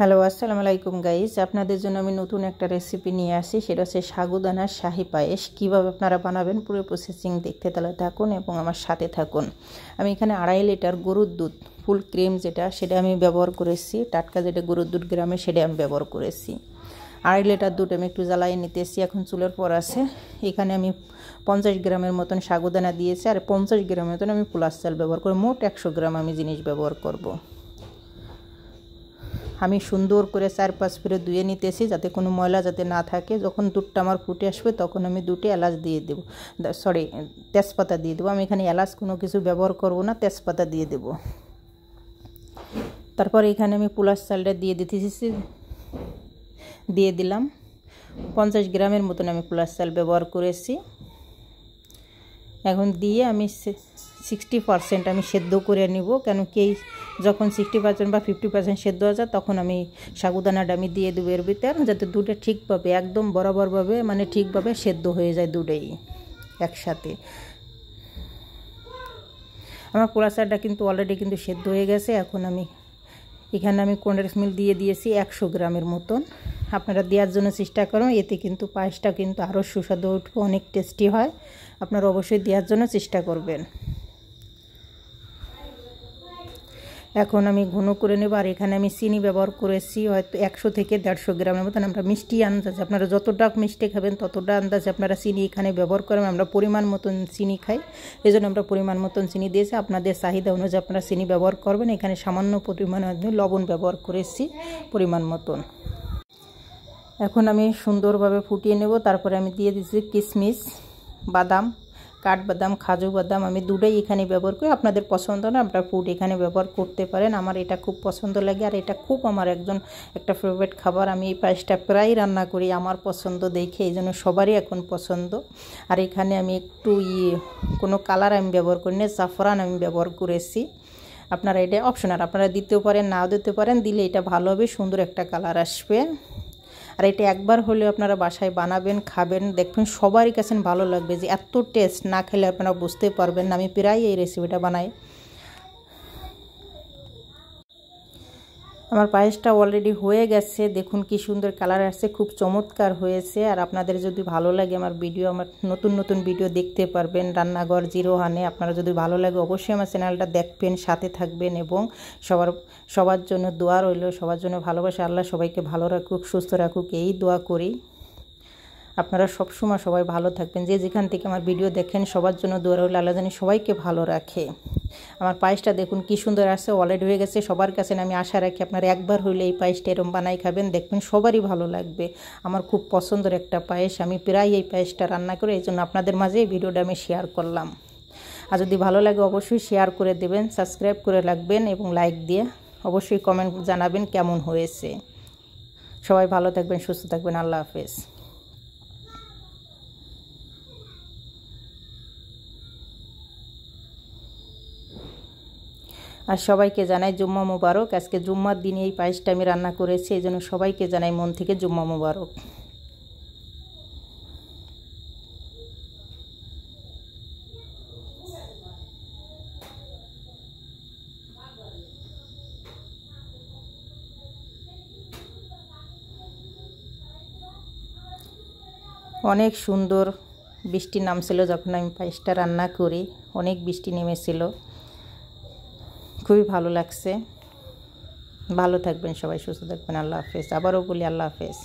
Hello আসসালামু আলাইকুম guys, আপনাদের জন্য আমি নতুন একটা রেসিপি নিয়ে আসি। সেটা হচ্ছে সাগুদানার শাহি পায়েস। কীভাবে আপনারা বানাবেন পুরো প্রসেসিং দেখতে তাহলে থাকুন এবং আমার সাথে থাকুন। আমি এখানে 2.5 লিটার গরুর দুধ ফুল ক্রিম সেটা আমি ব্যবহার করেছি। টাটকা যেটা গরুর দুধ গ্রামে সেটা আমি ব্যবহার করেছি। 2.5 লিটার দুধ আমি একটু জ্বালিয়ে নিতেছি। এখন চুলের পর আছে। এখানে আমি 50 গ্রামের মতন সাগুদানা দিয়েছি আর 50 গ্রামের মতন আমি পোলার চাল ব্যবহার করি। মোট 100 গ্রাম আমি জিনিস ব্যবহার করব। আমি সুন্দর করে 4-5 ফিরে ধুয়ে নিতেছি যাতে কোনো ময়লা যাতে না থাকে। যখন দুধটা আমার ফুটে আসবে তখন আমি 2টি এলাচ দিয়ে দেব, তেজপাতা দিয়ে দেবো। আমি এখানে এলাচ কোনো কিছু ব্যবহার করব না, তেজপাতা দিয়ে দেব। তারপর এখানে আমি পোলার চালটা দিয়ে দিলাম। 50 গ্রামের মতন আমি পোলার চাল ব্যবহার করেছি। এখন দিয়ে আমি 60% আমি সেদ্ধ করে নিব। কেন কি যখন 60% বা 50% সেদ্ধ হয়ে যায় তখন আমি সাগুদানাটা আমি দিয়ে দেবো এর ভিতর, যাতে দুধে ঠিকভাবে একদম বরাবরভাবে ঠিকভাবে সেদ্ধ হয়ে যায় দুধেই একসাথে। আমার পোড়া চালটা কিন্তু অলরেডি সেদ্ধ হয়ে গেছে। এখন আমি এখানে কনডেন্স মিল্ক দিয়ে দিয়েছি 100 গ্রামের মতন। আপনারা দেওয়ার জন্য চেষ্টা করুন, এতে পায়েসটা আরও সুস্বাদু উঠবে, অনেক টেস্টি হয়। আপনারা অবশ্যই দেওয়ার জন্য চেষ্টা করবেন। এখন আমি ঘন করে নেব। আর এখানে আমি চিনি ব্যবহার করেছি হয়তো 100 থেকে 150 গ্রামের মতন। আমরা মিষ্টি আন্দাজে, আপনারা যতটা মিষ্টি খাবেন ততটা আন্দাজে আপনারা চিনি এখানে ব্যবহার করেন। আমরা পরিমাণ মতন চিনি খাই, এই জন্য আমরা পরিমাণ মতন চিনি দিয়েছি। আপনাদের চাহিদা অনুযায়ী আপনারা চিনি ব্যবহার করবেন। এখানে সামান্য পরিমাণে লবণ ব্যবহার করেছি পরিমাণ মতন। এখন আমি সুন্দরভাবে ফুটিয়ে নেব। তারপরে আমি দিয়ে দিচ্ছি কিশমিশ, বাদাম, কাঠবাদাম, কাজু বাদাম। আমি দুটোই এখানে ব্যবহার করি। আপনাদের পছন্দ না আপনারা ফুড এখানে ব্যবহার করতে পারেন। আমার এটা খুব পছন্দ লাগে আর এটা খুব আমার একটা ফেভারিট খাবার। আমি এই পায়েসটা প্রায় রান্না করি আমার পছন্দ দেখে, এই জন্য সবারই এখন পছন্দ। আর এখানে আমি একটু কোনো কালার আমি ব্যবহার করি না, জাফরান আমি ব্যবহার করেছি। আপনারা এটা অপশনাল, আপনারা দিতেও পারেন নাও দিতে পারেন, দিলে এটা ভালো হবে, সুন্দর একটা কালার আসবে। আর এটা একবার হলেও আপনারা বাসায় বানাবেন, খাবেন, দেখবেন সবারই কাছে ভালো লাগবে। যে এত টেস্ট না খেলে আপনারা বুঝতে পারবেন না। আমি প্রায় এই রেসিপিটা বানাই। আমার পায়েসটা অলরেডি হয়ে গেছে, দেখুন কি সুন্দর কালার আসছে, খুব চমৎকার হয়েছে। আর আপনাদের যদি ভালো লাগে আমার নতুন ভিডিও দেখতে পারবেন রান্নাঘর জিরোহানে। আপনারা যদি ভালো লাগে অবশ্যই আমার চ্যানেলটা দেখবেন, সাথে থাকবেন এবং সবার জন্য দোয়া রইল, সবার জন্য ভালোবাসা। আল্লাহ সবাইকে ভালো রাখুক, সুস্থ রাখুক, এই দোয়া করি। আপনারা সবসময় সবাই ভালো থাকবেন। যে যেখান থেকে আমার ভিডিও দেখেন সবার জন্য দোয়া রইল, আল্লাহ জানি সবাইকে ভালো রাখে। আমার পায়েসটা দেখুন কি সুন্দর আসছে, অলরেডি হয়ে গেছে। সবার কাছে আমি আশা রাখি আপনারা একবার হইলে এই পায়েসটা এরকম বানাই খাবেন, দেখবেন সবারই ভালো লাগবে। আমার খুব পছন্দের একটা পায়েস, আমি প্রায় এই পায়েসটা রান্না করি, এই জন্য আপনাদের মাঝে এই ভিডিওটা আমি শেয়ার করলাম। আর যদি ভালো লাগে অবশ্যই শেয়ার করে দেবেন, সাবস্ক্রাইব করে রাখবেন এবং লাইক দিয়ে অবশ্যই কমেন্ট জানাবেন কেমন হয়েছে। সবাই ভালো থাকবেন, সুস্থ থাকবেন। আল্লাহ হাফেজ। আর সবাইকে জানাই জুম্মা মুবারক। আজকে জুম্মার দিনে এই পায়েসটা আমি রান্না করেছি, এই জন্য সবাইকে জানাই মন থেকে জুম্মা মুবারক। অনেক সুন্দর বৃষ্টি নামছিল যখন আমি পায়েসটা রান্না করি, অনেক বৃষ্টি নেমেছিল, খুবই ভালো লাগছে। ভালো থাকবেন সবাই, সুস্থ থাকবেন। আল্লাহ হাফেজ। আবারও বলি আল্লাহ হাফেজ।